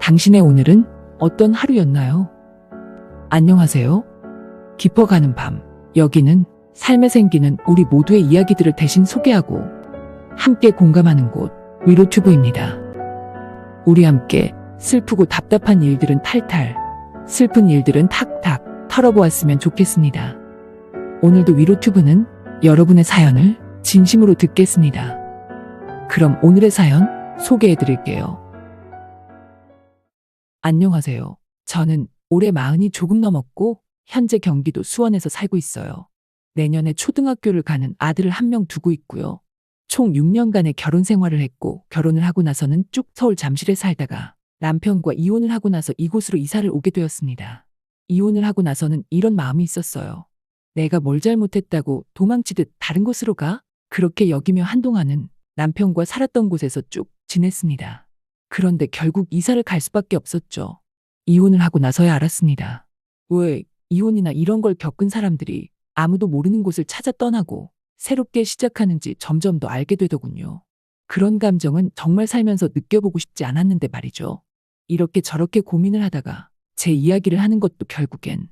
당신의 오늘은 어떤 하루였나요? 안녕하세요. 깊어가는 밤. 여기는 삶에 생기는 우리 모두의 이야기들을 대신 소개하고 함께 공감하는 곳, 위로튜브입니다. 우리 함께 슬프고 답답한 일들은 탈탈, 슬픈 일들은 탁탁 털어보았으면 좋겠습니다. 오늘도 위로튜브는 여러분의 사연을 진심으로 듣겠습니다. 그럼 오늘의 사연 소개해드릴게요. 안녕하세요. 저는 올해 40이 조금 넘었고 현재 경기도 수원에서 살고 있어요. 내년에 초등학교를 가는 아들을 한 명 두고 있고요. 총 6년간의 결혼 생활을 했고 결혼을 하고 나서는 쭉 서울 잠실에 살다가 남편과 이혼을 하고 나서 이곳으로 이사를 오게 되었습니다. 이혼을 하고 나서는 이런 마음이 있었어요. 내가 뭘 잘못했다고 도망치듯 다른 곳으로 가? 그렇게 여기며 한동안은 남편과 살았던 곳에서 쭉 지냈습니다. 그런데 결국 이사를 갈 수밖에 없었죠. 이혼을 하고 나서야 알았습니다. 왜 이혼이나 이런 걸 겪은 사람들이 아무도 모르는 곳을 찾아 떠나고 새롭게 시작하는지 점점 더 알게 되더군요. 그런 감정은 정말 살면서 느껴보고 싶지 않았는데 말이죠. 이렇게 저렇게 고민을 하다가 제 이야기를 하는 것도 결국엔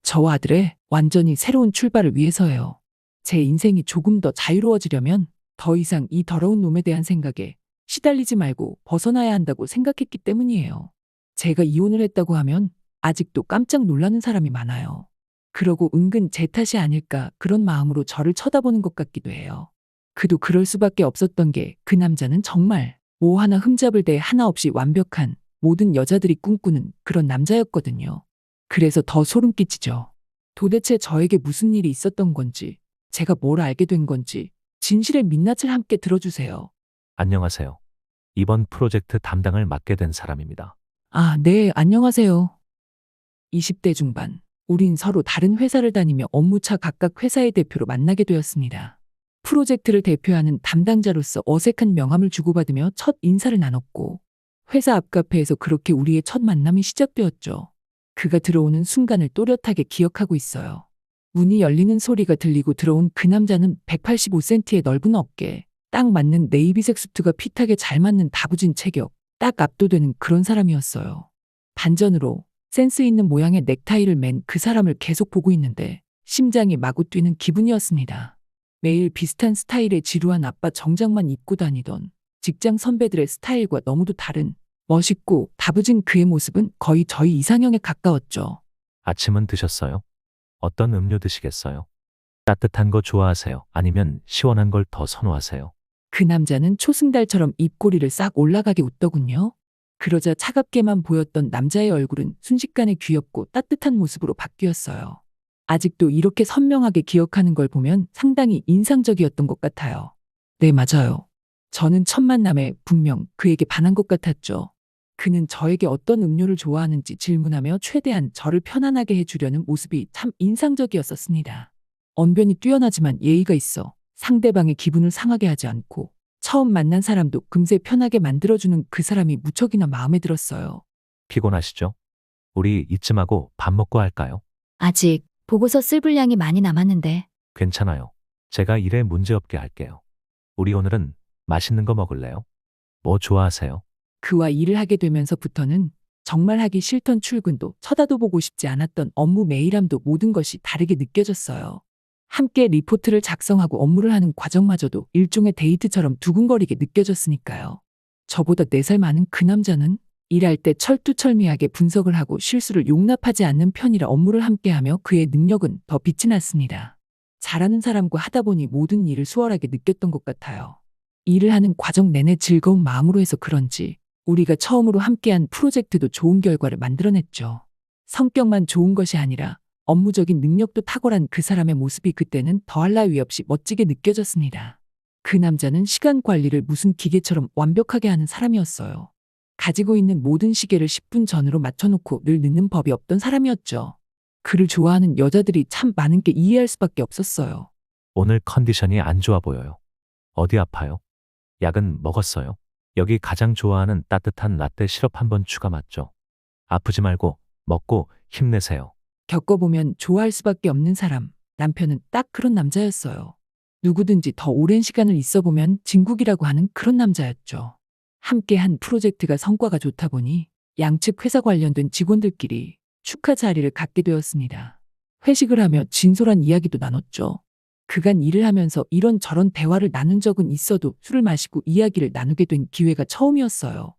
저와 아들의 완전히 새로운 출발을 위해서예요. 제 인생이 조금 더 자유로워지려면 더 이상 이 더러운 놈에 대한 생각에 시달리지 말고 벗어나야 한다고 생각했기 때문이에요. 제가 이혼을 했다고 하면 아직도 깜짝 놀라는 사람이 많아요. 그러고 은근 제 탓이 아닐까 그런 마음으로 저를 쳐다보는 것 같기도 해요. 그도 그럴 수밖에 없었던 게 그 남자는 정말 뭐 하나 흠잡을 데 하나 없이 완벽한 모든 여자들이 꿈꾸는 그런 남자였거든요. 그래서 더 소름 끼치죠. 도대체 저에게 무슨 일이 있었던 건지, 제가 뭘 알게 된 건지 진실의 민낯을 함께 들어주세요. 안녕하세요. 이번 프로젝트 담당을 맡게 된 사람입니다. 아, 네, 안녕하세요. 20대 중반. 우린 서로 다른 회사를 다니며 업무차 각각 회사의 대표로 만나게 되었습니다. 프로젝트를 대표하는 담당자로서 어색한 명함을 주고받으며 첫 인사를 나눴고 회사 앞 카페에서 그렇게 우리의 첫 만남이 시작되었죠. 그가 들어오는 순간을 또렷하게 기억하고 있어요. 문이 열리는 소리가 들리고 들어온 그 남자는 185cm의 넓은 어깨, 딱 맞는 네이비색 수트가 핏하게 잘 맞는 다부진 체격, 딱 압도되는 그런 사람이었어요. 반전으로 센스 있는 모양의 넥타이를 맨 그 사람을 계속 보고 있는데 심장이 마구 뛰는 기분이었습니다. 매일 비슷한 스타일의 지루한 아빠 정장만 입고 다니던 직장 선배들의 스타일과 너무도 다른 멋있고 다부진 그의 모습은 거의 저희 이상형에 가까웠죠. 아침은 드셨어요? 어떤 음료 드시겠어요? 따뜻한 거 좋아하세요? 아니면 시원한 걸 더 선호하세요? 그 남자는 초승달처럼 입꼬리를 싹 올라가게 웃더군요. 그러자 차갑게만 보였던 남자의 얼굴은 순식간에 귀엽고 따뜻한 모습으로 바뀌었어요. 아직도 이렇게 선명하게 기억하는 걸 보면 상당히 인상적이었던 것 같아요. 네, 맞아요. 저는 첫 만남에 분명 그에게 반한 것 같았죠. 그는 저에게 어떤 음료를 좋아하는지 질문하며 최대한 저를 편안하게 해주려는 모습이 참 인상적이었었습니다. 언변이 뛰어나지만 예의가 있어 상대방의 기분을 상하게 하지 않고 처음 만난 사람도 금세 편하게 만들어주는 그 사람이 무척이나 마음에 들었어요. 피곤하시죠? 우리 이쯤 하고 밥 먹고 할까요? 아직 보고서 쓸 분량이 많이 남았는데. 괜찮아요. 제가 일에 문제없게 할게요. 우리 오늘은 맛있는 거 먹을래요? 뭐 좋아하세요? 그와 일을 하게 되면서부터는 정말 하기 싫던 출근도 쳐다도 보고 싶지 않았던 업무 매일함도 모든 것이 다르게 느껴졌어요. 함께 리포트를 작성하고 업무를 하는 과정마저도 일종의 데이트처럼 두근거리게 느껴졌으니까요. 저보다 4살 많은 그 남자는 일할 때 철두철미하게 분석을 하고 실수를 용납하지 않는 편이라 업무를 함께하며 그의 능력은 더 빛이 났습니다. 잘하는 사람과 하다 보니 모든 일을 수월하게 느꼈던 것 같아요. 일을 하는 과정 내내 즐거운 마음으로 해서 그런지 우리가 처음으로 함께한 프로젝트도 좋은 결과를 만들어냈죠. 성격만 좋은 것이 아니라 업무적인 능력도 탁월한 그 사람의 모습이 그때는 더할 나위 없이 멋지게 느껴졌습니다. 그 남자는 시간 관리를 무슨 기계처럼 완벽하게 하는 사람이었어요. 가지고 있는 모든 시계를 10분 전으로 맞춰놓고 늘 늦는 법이 없던 사람이었죠. 그를 좋아하는 여자들이 참 많은 게 이해할 수밖에 없었어요. 오늘 컨디션이 안 좋아 보여요. 어디 아파요? 약은 먹었어요? 여기 가장 좋아하는 따뜻한 라떼 시럽 한번 추가 맞죠? 아프지 말고 먹고 힘내세요. 겪어보면 좋아할 수밖에 없는 사람, 남편은 딱 그런 남자였어요. 누구든지 더 오랜 시간을 있어보면 진국이라고 하는 그런 남자였죠. 함께한 프로젝트가 성과가 좋다 보니 양측 회사 관련된 직원들끼리 축하 자리를 갖게 되었습니다. 회식을 하며 진솔한 이야기도 나눴죠. 그간 일을 하면서 이런저런 대화를 나눈 적은 있어도 술을 마시고 이야기를 나누게 된 기회가 처음이었어요.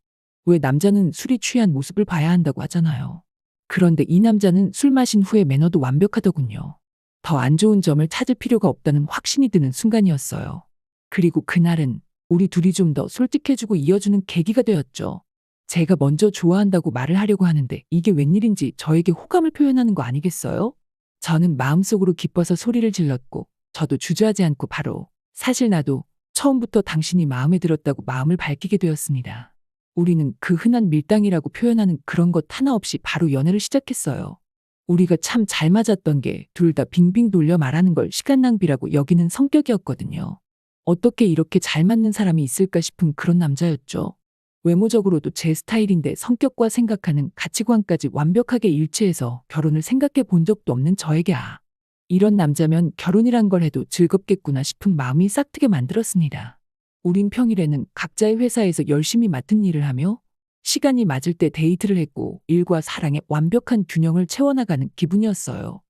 왜 남자는 술이 취한 모습을 봐야 한다고 하잖아요. 그런데 이 남자는 술 마신 후에 매너도 완벽하더군요. 더 안 좋은 점을 찾을 필요가 없다는 확신이 드는 순간이었어요. 그리고 그날은 우리 둘이 좀 더 솔직해지고 이어주는 계기가 되었죠. 제가 먼저 좋아한다고 말을 하려고 하는데 이게 웬일인지 저에게 호감을 표현하는 거 아니겠어요? 저는 마음속으로 기뻐서 소리를 질렀고 저도 주저하지 않고 바로 사실 나도 처음부터 당신이 마음에 들었다고 마음을 밝히게 되었습니다. 우리는 그 흔한 밀당이라고 표현하는 그런 것 하나 없이 바로 연애를 시작했어요. 우리가 참 잘 맞았던 게 둘 다 빙빙 돌려 말하는 걸 시간 낭비라고 여기는 성격이었거든요. 어떻게 이렇게 잘 맞는 사람이 있을까 싶은 그런 남자였죠. 외모적으로도 제 스타일인데 성격과 생각하는 가치관까지 완벽하게 일치해서 결혼을 생각해 본 적도 없는 저에게 이런 남자면 결혼이란 걸 해도 즐겁겠구나 싶은 마음이 싹트게 만들었습니다. 우린 평일에는 각자의 회사에서 열심히 맡은 일을 하며 시간이 맞을 때 데이트를 했고 일과 사랑의 완벽한 균형을 채워나가는 기분이었어요.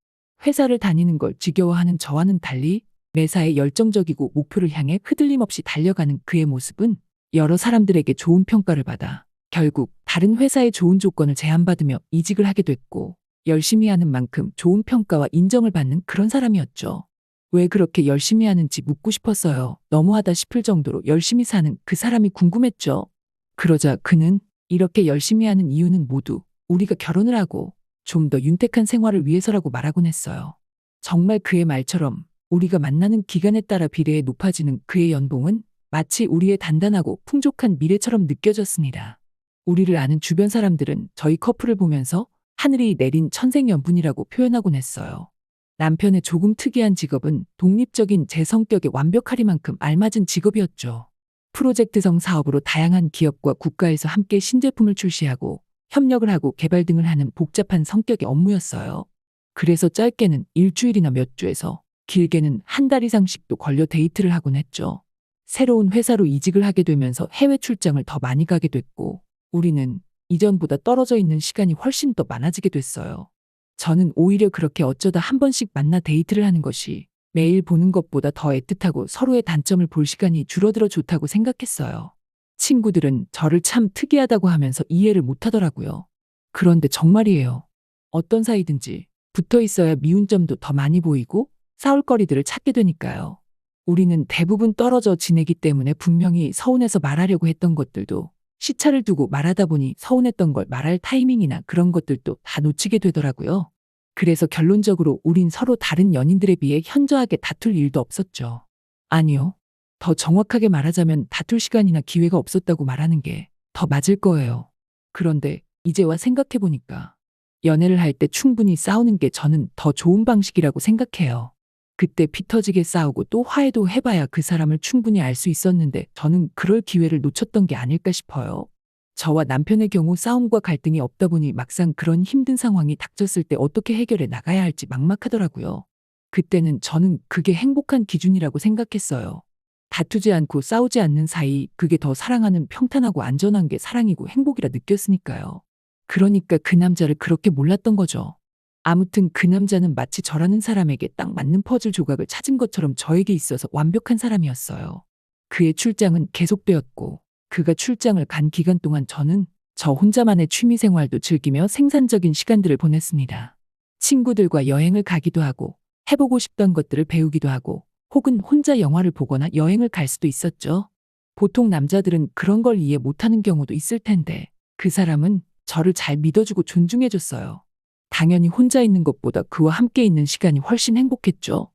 회사를 다니는 걸 지겨워하는 저와는 달리 매사에 열정적이고 목표를 향해 흐들림 없이 달려가는 그의 모습은 여러 사람들에게 좋은 평가를 받아 결국 다른 회사의 좋은 조건을 제안받으며 이직을 하게 됐고 열심히 하는 만큼 좋은 평가와 인정을 받는 그런 사람이었죠. 왜 그렇게 열심히 하는지 묻고 싶었어요. 너무하다 싶을 정도로 열심히 사는 그 사람이 궁금했죠. 그러자 그는 이렇게 열심히 하는 이유는 모두 우리가 결혼을 하고 좀 더 윤택한 생활을 위해서라고 말하곤 했어요. 정말 그의 말처럼 우리가 만나는 기간에 따라 비례해 높아지는 그의 연봉은 마치 우리의 단단하고 풍족한 미래처럼 느껴졌습니다. 우리를 아는 주변 사람들은 저희 커플을 보면서 하늘이 내린 천생연분이라고 표현하곤 했어요. 남편의 조금 특이한 직업은 독립적인 제 성격에 완벽하리만큼 알맞은 직업이었죠. 프로젝트성 사업으로 다양한 기업과 국가에서 함께 신제품을 출시하고 협력을 하고 개발 등을 하는 복잡한 성격의 업무였어요. 그래서 짧게는 일주일이나 몇 주에서 길게는 한 달 이상씩도 걸려 데이트를 하곤 했죠. 새로운 회사로 이직을 하게 되면서 해외 출장을 더 많이 가게 됐고 우리는 이전보다 떨어져 있는 시간이 훨씬 더 많아지게 됐어요. 저는 오히려 그렇게 어쩌다 한 번씩 만나 데이트를 하는 것이 매일 보는 것보다 더 애틋하고 서로의 단점을 볼 시간이 줄어들어 좋다고 생각했어요. 친구들은 저를 참 특이하다고 하면서 이해를 못하더라고요. 그런데 정말이에요. 어떤 사이든지 붙어 있어야 미운 점도 더 많이 보이고 싸울 거리들을 찾게 되니까요. 우리는 대부분 떨어져 지내기 때문에 분명히 서운해서 말하려고 했던 것들도 시차를 두고 말하다 보니 서운했던 걸 말할 타이밍이나 그런 것들도 다 놓치게 되더라고요. 그래서 결론적으로 우린 서로 다른 연인들에 비해 현저하게 다툴 일도 없었죠. 아니요. 더 정확하게 말하자면 다툴 시간이나 기회가 없었다고 말하는 게 더 맞을 거예요. 그런데 이제와 생각해보니까 연애를 할 때 충분히 싸우는 게 저는 더 좋은 방식이라고 생각해요. 그때 피 터지게 싸우고 또 화해도 해봐야 그 사람을 충분히 알 수 있었는데 저는 그럴 기회를 놓쳤던 게 아닐까 싶어요. 저와 남편의 경우 싸움과 갈등이 없다 보니 막상 그런 힘든 상황이 닥쳤을 때 어떻게 해결해 나가야 할지 막막하더라고요. 그때는 저는 그게 행복한 기준이라고 생각했어요. 다투지 않고 싸우지 않는 사이 그게 더 사랑하는 평탄하고 안전한 게 사랑이고 행복이라 느꼈으니까요. 그러니까 그 남자를 그렇게 몰랐던 거죠. 아무튼 그 남자는 마치 저라는 사람에게 딱 맞는 퍼즐 조각을 찾은 것처럼 저에게 있어서 완벽한 사람이었어요. 그의 출장은 계속되었고 그가 출장을 간 기간 동안 저는 저 혼자만의 취미 생활도 즐기며 생산적인 시간들을 보냈습니다. 친구들과 여행을 가기도 하고 해보고 싶던 것들을 배우기도 하고 혹은 혼자 영화를 보거나 여행을 갈 수도 있었죠. 보통 남자들은 그런 걸 이해 못하는 경우도 있을 텐데 그 사람은 저를 잘 믿어주고 존중해줬어요. 당연히 혼자 있는 것보다 그와 함께 있는 시간이 훨씬 행복했죠.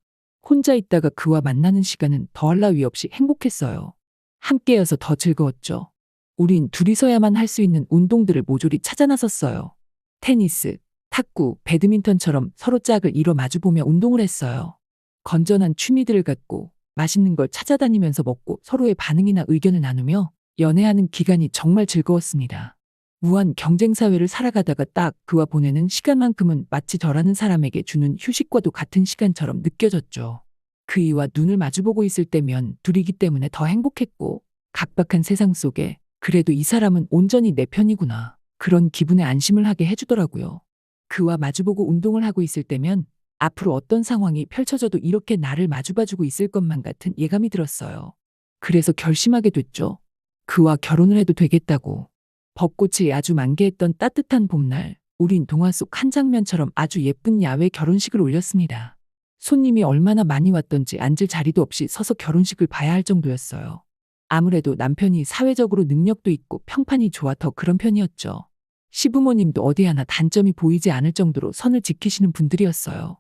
혼자 있다가 그와 만나는 시간은 더할 나위 없이 행복했어요. 함께여서 더 즐거웠죠. 우린 둘이서야만 할 수 있는 운동들을 모조리 찾아 나섰어요. 테니스, 탁구, 배드민턴처럼 서로 짝을 이뤄 마주보며 운동을 했어요. 건전한 취미들을 갖고 맛있는 걸 찾아다니면서 먹고 서로의 반응이나 의견을 나누며 연애하는 기간이 정말 즐거웠습니다. 무한 경쟁사회를 살아가다가 딱 그와 보내는 시간만큼은 마치 저라는 사람에게 주는 휴식과도 같은 시간처럼 느껴졌죠. 그이와 눈을 마주보고 있을 때면 둘이기 때문에 더 행복했고 각박한 세상 속에 그래도 이 사람은 온전히 내 편이구나. 그런 기분에 안심을 하게 해주더라고요. 그와 마주보고 운동을 하고 있을 때면 앞으로 어떤 상황이 펼쳐져도 이렇게 나를 마주봐주고 있을 것만 같은 예감이 들었어요. 그래서 결심하게 됐죠. 그와 결혼을 해도 되겠다고. 벚꽃이 아주 만개했던 따뜻한 봄날, 우린 동화 속 한 장면처럼 아주 예쁜 야외 결혼식을 올렸습니다. 손님이 얼마나 많이 왔던지 앉을 자리도 없이 서서 결혼식을 봐야 할 정도였어요. 아무래도 남편이 사회적으로 능력도 있고 평판이 좋아 더 그런 편이었죠. 시부모님도 어디 하나 단점이 보이지 않을 정도로 선을 지키시는 분들이었어요.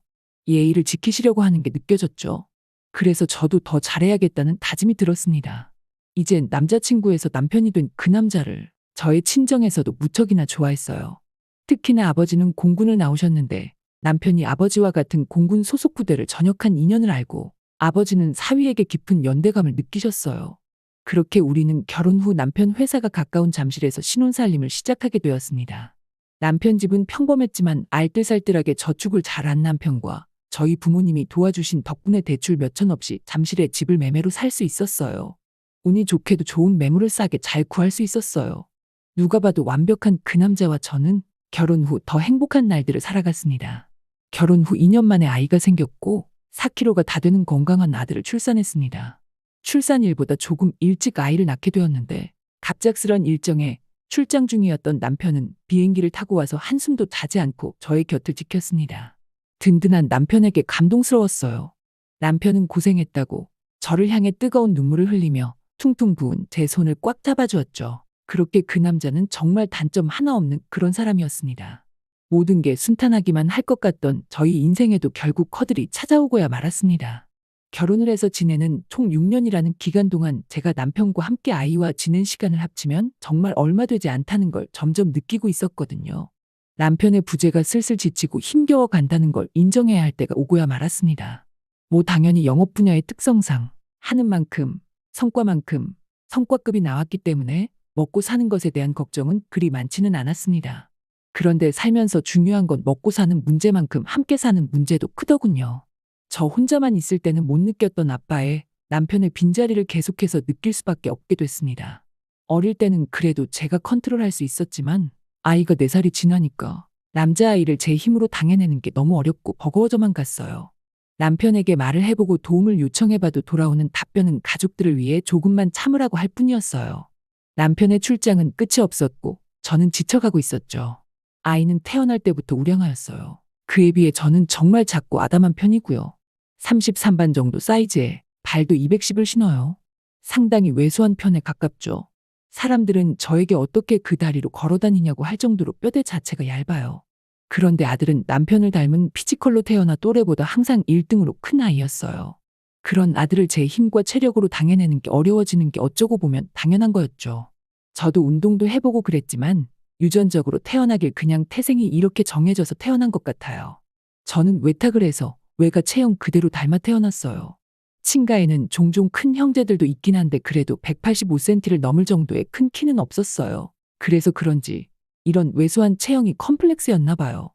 예의를 지키시려고 하는 게 느껴졌죠. 그래서 저도 더 잘해야겠다는 다짐이 들었습니다. 이젠 남자친구에서 남편이 된 그 남자를 저의 친정에서도 무척이나 좋아했어요. 특히나 아버지는 공군을 나오셨는데 남편이 아버지와 같은 공군 소속 부대를 전역한 인연을 알고 아버지는 사위에게 깊은 연대감을 느끼셨어요. 그렇게 우리는 결혼 후 남편 회사가 가까운 잠실에서 신혼살림을 시작하게 되었습니다. 남편 집은 평범했지만 알뜰살뜰하게 저축을 잘한 남편과 저희 부모님이 도와주신 덕분에 대출 몇 천 없이 잠실에 집을 매매로 살 수 있었어요. 운이 좋게도 좋은 매물을 싸게 잘 구할 수 있었어요. 누가 봐도 완벽한 그 남자와 저는 결혼 후 더 행복한 날들을 살아갔습니다. 결혼 후 2년 만에 아이가 생겼고 4kg가 다 되는 건강한 아들을 출산했습니다. 출산일보다 조금 일찍 아이를 낳게 되었는데 갑작스런 일정에 출장 중이었던 남편은 비행기를 타고 와서 한숨도 자지 않고 저의 곁을 지켰습니다. 든든한 남편에게 감동스러웠어요. 남편은 고생했다고 저를 향해 뜨거운 눈물을 흘리며 퉁퉁 부은 제 손을 꽉 잡아주었죠. 그렇게 그 남자는 정말 단점 하나 없는 그런 사람이었습니다. 모든 게 순탄하기만 할 것 같던 저희 인생에도 결국 허들이 찾아오고야 말았습니다. 결혼을 해서 지내는 총 6년이라는 기간 동안 제가 남편과 함께 아이와 지낸 시간을 합치면 정말 얼마 되지 않다는 걸 점점 느끼고 있었거든요. 남편의 부재가 슬슬 지치고 힘겨워 간다는 걸 인정해야 할 때가 오고야 말았습니다. 당연히 영업 분야의 특성상 하는 만큼 성과만큼 성과급이 나왔기 때문에 먹고 사는 것에 대한 걱정은 그리 많지는 않았습니다. 그런데 살면서 중요한 건 먹고 사는 문제만큼 함께 사는 문제도 크더군요. 저 혼자만 있을 때는 못 느꼈던 아빠의 남편의 빈자리를 계속해서 느낄 수밖에 없게 됐습니다. 어릴 때는 그래도 제가 컨트롤할 수 있었지만 아이가 4살이 지나니까 남자아이를 제 힘으로 당해내는 게 너무 어렵고 버거워져만 갔어요. 남편에게 말을 해보고 도움을 요청해봐도 돌아오는 답변은 가족들을 위해 조금만 참으라고 할 뿐이었어요. 남편의 출장은 끝이 없었고 저는 지쳐가고 있었죠. 아이는 태어날 때부터 우량하였어요. 그에 비해 저는 정말 작고 아담한 편이고요. 33반 정도 사이즈에 발도 210을 신어요. 상당히 왜소한 편에 가깝죠. 사람들은 저에게 어떻게 그 다리로 걸어다니냐고 할 정도로 뼈대 자체가 얇아요. 그런데 아들은 남편을 닮은 피지컬로 태어나 또래보다 항상 1등으로 큰 아이였어요. 그런 아들을 제 힘과 체력으로 당해내는 게 어려워지는 게 어쩌고 보면 당연한 거였죠. 저도 운동도 해보고 그랬지만 유전적으로 태어나길 그냥 태생이 이렇게 정해져서 태어난 것 같아요. 저는 외탁을 해서 외가 체형 그대로 닮아 태어났어요. 친가에는 종종 큰 형제들도 있긴 한데 그래도 185cm를 넘을 정도의 큰 키는 없었어요. 그래서 그런지 이런 왜소한 체형이 컴플렉스였나 봐요.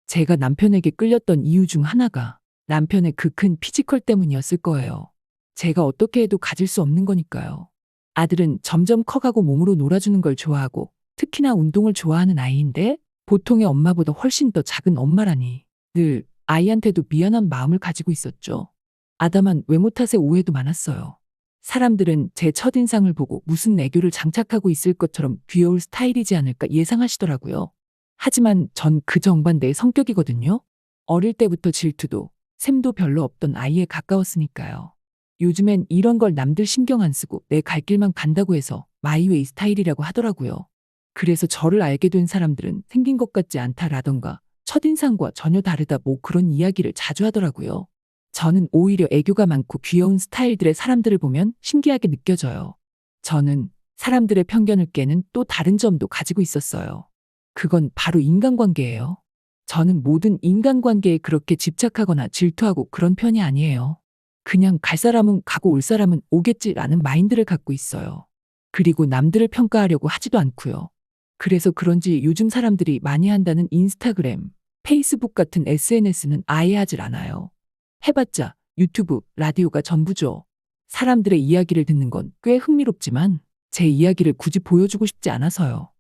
제가 남편에게 끌렸던 이유 중 하나가 남편의 그 큰 피지컬 때문이었을 거예요. 제가 어떻게 해도 가질 수 없는 거니까요. 아들은 점점 커가고 몸으로 놀아주는 걸 좋아하고 특히나 운동을 좋아하는 아이인데 보통의 엄마보다 훨씬 더 작은 엄마라니 늘 아이한테도 미안한 마음을 가지고 있었죠. 아담한 외모 탓에 오해도 많았어요. 사람들은 제 첫인상을 보고 무슨 애교를 장착하고 있을 것처럼 귀여울 스타일이지 않을까 예상하시더라고요. 하지만 전 그 정반대의 성격이거든요. 어릴 때부터 질투도 샘도 별로 없던 아이에 가까웠으니까요. 요즘엔 이런 걸 남들 신경 안 쓰고 내 갈 길만 간다고 해서 마이웨이 스타일이라고 하더라고요. 그래서 저를 알게 된 사람들은 생긴 것 같지 않다라던가 첫인상과 전혀 다르다 그런 이야기를 자주 하더라고요. 저는 오히려 애교가 많고 귀여운 스타일들의 사람들을 보면 신기하게 느껴져요. 저는 사람들의 편견을 깨는 또 다른 점도 가지고 있었어요. 그건 바로 인간관계예요. 저는 모든 인간관계에 그렇게 집착하거나 질투하고 그런 편이 아니에요. 그냥 갈 사람은 가고 올 사람은 오겠지라는 마인드를 갖고 있어요. 그리고 남들을 평가하려고 하지도 않고요. 그래서 그런지 요즘 사람들이 많이 한다는 인스타그램, 페이스북 같은 SNS는 아예 하질 않아요. 해봤자 유튜브, 라디오가 전부죠. 사람들의 이야기를 듣는 건 꽤 흥미롭지만 제 이야기를 굳이 보여주고 싶지 않아서요.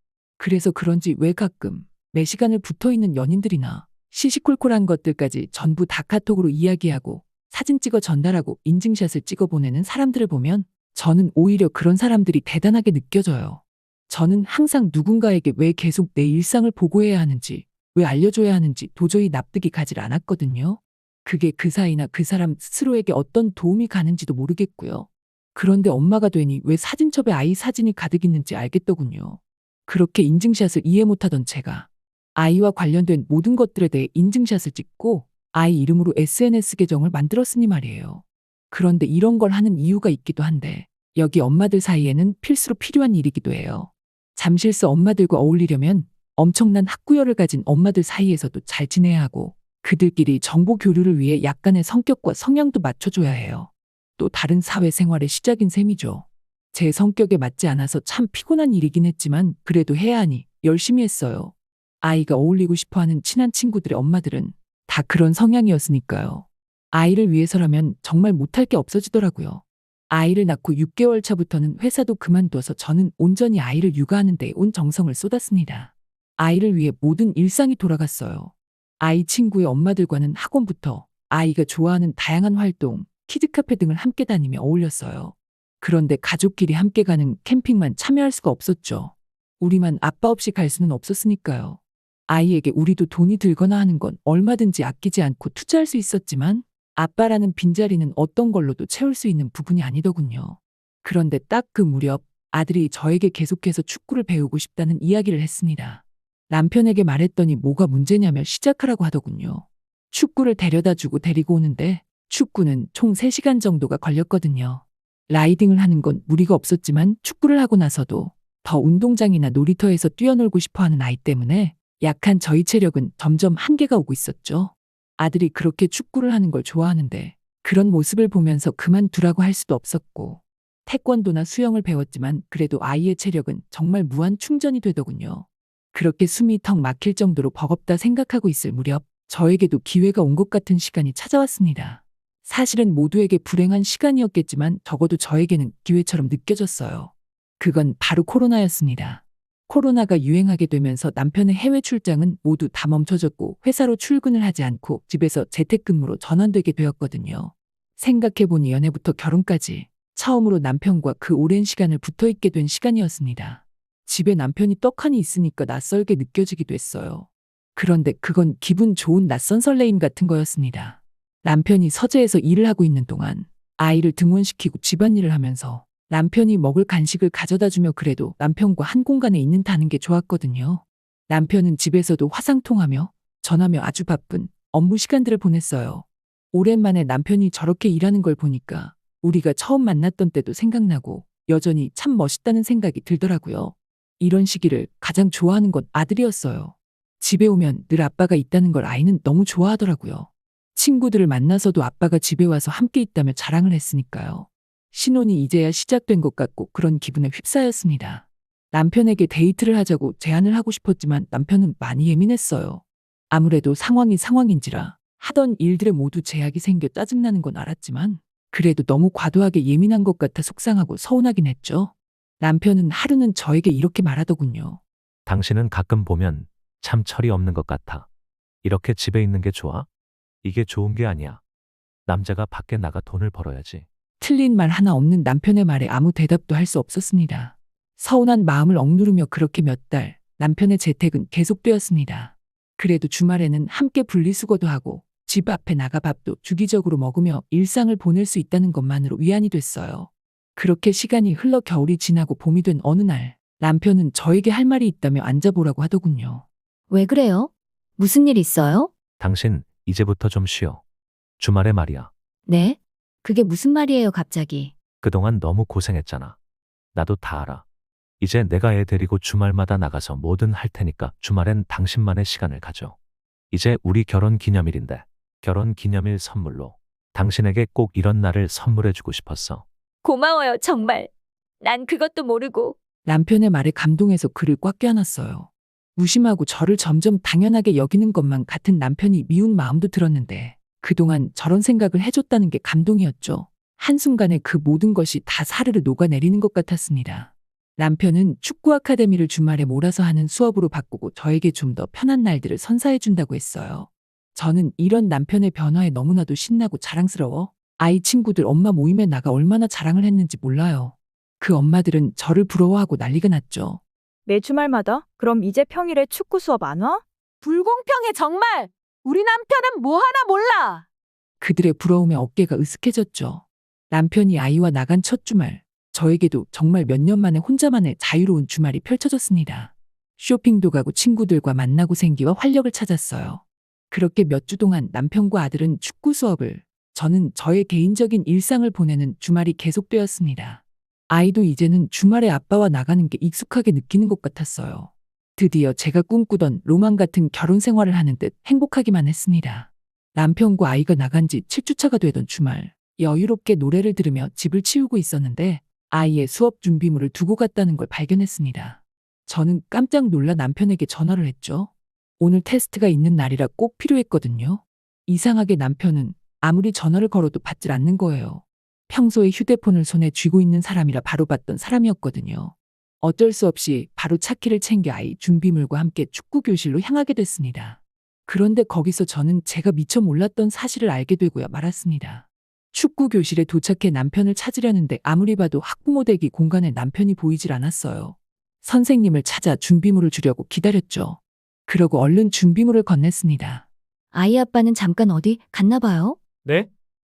그래서 그런지 왜 가끔 매 시간을 붙어 있는 연인들이나 시시콜콜한 것들까지 전부 다 카톡으로 이야기하고 사진 찍어 전달하고 인증샷을 찍어 보내는 사람들을 보면 저는 오히려 그런 사람들이 대단하게 느껴져요. 저는 항상 누군가에게 왜 계속 내 일상을 보고해야 하는지, 왜 알려줘야 하는지 도저히 납득이 가질 않았거든요. 그게 그 사이나 그 사람 스스로에게 어떤 도움이 가는지도 모르겠고요. 그런데 엄마가 되니 왜 사진첩에 아이 사진이 가득 있는지 알겠더군요. 그렇게 인증샷을 이해 못하던 제가 아이와 관련된 모든 것들에 대해 인증샷을 찍고 아이 이름으로 SNS 계정을 만들었으니 말이에요. 그런데 이런 걸 하는 이유가 있기도 한데 여기 엄마들 사이에는 필수로 필요한 일이기도 해요. 잠실서 엄마들과 어울리려면 엄청난 학구열을 가진 엄마들 사이에서도 잘 지내야 하고 그들끼리 정보 교류를 위해 약간의 성격과 성향도 맞춰줘야 해요. 또 다른 사회생활의 시작인 셈이죠. 제 성격에 맞지 않아서 참 피곤한 일이긴 했지만 그래도 해야 하니 열심히 했어요. 아이가 어울리고 싶어하는 친한 친구들의 엄마들은 다 그런 성향이었으니까요. 아이를 위해서라면 정말 못할 게 없어지더라고요. 아이를 낳고 6개월 차부터는 회사도 그만둬서 저는 온전히 아이를 육아하는 데 온 정성을 쏟았습니다. 아이를 위해 모든 일상이 돌아갔어요. 아이 친구의 엄마들과는 학원부터 아이가 좋아하는 다양한 활동, 키즈카페 등을 함께 다니며 어울렸어요. 그런데 가족끼리 함께 가는 캠핑만 참여할 수가 없었죠. 우리만 아빠 없이 갈 수는 없었으니까요. 아이에게 우리도 돈이 들거나 하는 건 얼마든지 아끼지 않고 투자할 수 있었지만 아빠라는 빈자리는 어떤 걸로도 채울 수 있는 부분이 아니더군요. 그런데 딱 그 무렵 아들이 저에게 계속해서 축구를 배우고 싶다는 이야기를 했습니다. 남편에게 말했더니 뭐가 문제냐며 시작하라고 하더군요. 축구를 데려다 주고 데리고 오는데 축구는 총 3시간 정도가 걸렸거든요. 라이딩을 하는 건 무리가 없었지만 축구를 하고 나서도 더 운동장이나 놀이터에서 뛰어놀고 싶어하는 아이 때문에 약한 저희 체력은 점점 한계가 오고 있었죠. 아들이 그렇게 축구를 하는 걸 좋아하는데 그런 모습을 보면서 그만두라고 할 수도 없었고 태권도나 수영을 배웠지만 그래도 아이의 체력은 정말 무한 충전이 되더군요. 그렇게 숨이 턱 막힐 정도로 버겁다 생각하고 있을 무렵 저에게도 기회가 온 것 같은 시간이 찾아왔습니다. 사실은 모두에게 불행한 시간이었겠지만 적어도 저에게는 기회처럼 느껴졌어요. 그건 바로 코로나였습니다. 코로나가 유행하게 되면서 남편의 해외 출장은 모두 다 멈춰졌고 회사로 출근을 하지 않고 집에서 재택근무로 전환되게 되었거든요. 생각해보니 연애부터 결혼까지 처음으로 남편과 그 오랜 시간을 붙어있게 된 시간이었습니다. 집에 남편이 떡하니 있으니까 낯설게 느껴지기도 했어요. 그런데 그건 기분 좋은 낯선 설레임 같은 거였습니다. 남편이 서재에서 일을 하고 있는 동안 아이를 등원시키고 집안일을 하면서 남편이 먹을 간식을 가져다 주며 그래도 남편과 한 공간에 있는다는 게 좋았거든요. 남편은 집에서도 화상통화며 전화며 아주 바쁜 업무 시간들을 보냈어요. 오랜만에 남편이 저렇게 일하는 걸 보니까 우리가 처음 만났던 때도 생각나고 여전히 참 멋있다는 생각이 들더라고요. 이런 시기를 가장 좋아하는 건 아들이었어요. 집에 오면 늘 아빠가 있다는 걸 아이는 너무 좋아하더라고요. 친구들을 만나서도 아빠가 집에 와서 함께 있다며 자랑을 했으니까요. 신혼이 이제야 시작된 것 같고 그런 기분에 휩싸였습니다. 남편에게 데이트를 하자고 제안을 하고 싶었지만 남편은 많이 예민했어요. 아무래도 상황이 상황인지라 하던 일들에 모두 제약이 생겨 짜증나는 건 알았지만 그래도 너무 과도하게 예민한 것 같아 속상하고 서운하긴 했죠. 남편은 하루는 저에게 이렇게 말하더군요. 당신은 가끔 보면 참 철이 없는 것 같아. 이렇게 집에 있는 게 좋아? 이게 좋은 게 아니야. 남자가 밖에 나가 돈을 벌어야지. 틀린 말 하나 없는 남편의 말에 아무 대답도 할 수 없었습니다. 서운한 마음을 억누르며 그렇게 몇 달 남편의 재택은 계속되었습니다. 그래도 주말에는 함께 분리수거도 하고 집 앞에 나가 밥도 주기적으로 먹으며 일상을 보낼 수 있다는 것만으로 위안이 됐어요. 그렇게 시간이 흘러 겨울이 지나고 봄이 된 어느 날 남편은 저에게 할 말이 있다며 앉아보라고 하더군요. 왜 그래요? 무슨 일 있어요? 당신 이제부터 좀 쉬어. 주말에 말이야. 네? 그게 무슨 말이에요, 갑자기? 그동안 너무 고생했잖아. 나도 다 알아. 이제 내가 애 데리고 주말마다 나가서 뭐든 할 테니까 주말엔 당신만의 시간을 가져. 이제 우리 결혼 기념일인데 결혼 기념일 선물로 당신에게 꼭 이런 날을 선물해주고 싶었어. 고마워요, 정말. 난 그것도 모르고. 남편의 말에 감동해서 그를 꽉 껴안았어요. 무심하고 저를 점점 당연하게 여기는 것만 같은 남편이 미운 마음도 들었는데 그동안 저런 생각을 해줬다는 게 감동이었죠. 한순간에 그 모든 것이 다 사르르 녹아내리는 것 같았습니다. 남편은 축구 아카데미를 주말에 몰아서 하는 수업으로 바꾸고 저에게 좀 더 편한 날들을 선사해 준다고 했어요. 저는 이런 남편의 변화에 너무나도 신나고 자랑스러워 아이 친구들 엄마 모임에 나가 얼마나 자랑을 했는지 몰라요. 그 엄마들은 저를 부러워하고 난리가 났죠. 매 주말마다? 그럼 이제 평일에 축구 수업 안 와? 불공평해 정말. 우리 남편은 뭐 하나 몰라. 그들의 부러움에 어깨가 으쓱해졌죠. 남편이 아이와 나간 첫 주말, 저에게도 정말 몇 년 만에 혼자만의 자유로운 주말이 펼쳐졌습니다. 쇼핑도 가고 친구들과 만나고 생기와 활력을 찾았어요. 그렇게 몇 주 동안 남편과 아들은 축구 수업을, 저는 저의 개인적인 일상을 보내는 주말이 계속되었습니다. 아이도 이제는 주말에 아빠와 나가는 게 익숙하게 느끼는 것 같았어요. 드디어 제가 꿈꾸던 로망 같은 결혼 생활을 하는 듯 행복하기만 했습니다. 남편과 아이가 나간 지 7주차가 되던 주말, 여유롭게 노래를 들으며 집을 치우고 있었는데 아이의 수업 준비물을 두고 갔다는 걸 발견했습니다. 저는 깜짝 놀라 남편에게 전화를 했죠. 오늘 테스트가 있는 날이라 꼭 필요했거든요. 이상하게 남편은 아무리 전화를 걸어도 받질 않는 거예요. 평소에 휴대폰을 손에 쥐고 있는 사람이라 바로 받던 사람이었거든요. 어쩔 수 없이 바로 차키를 챙겨 아이 준비물과 함께 축구 교실로 향하게 됐습니다. 그런데 거기서 저는 제가 미처 몰랐던 사실을 알게 되고야 말았습니다. 축구 교실에 도착해 남편을 찾으려는데 아무리 봐도 학부모 대기 공간에 남편이 보이질 않았어요. 선생님을 찾아 준비물을 주려고 기다렸죠. 그러고 얼른 준비물을 건넸습니다. 아이 아빠는 잠깐 어디 갔나 봐요? 네?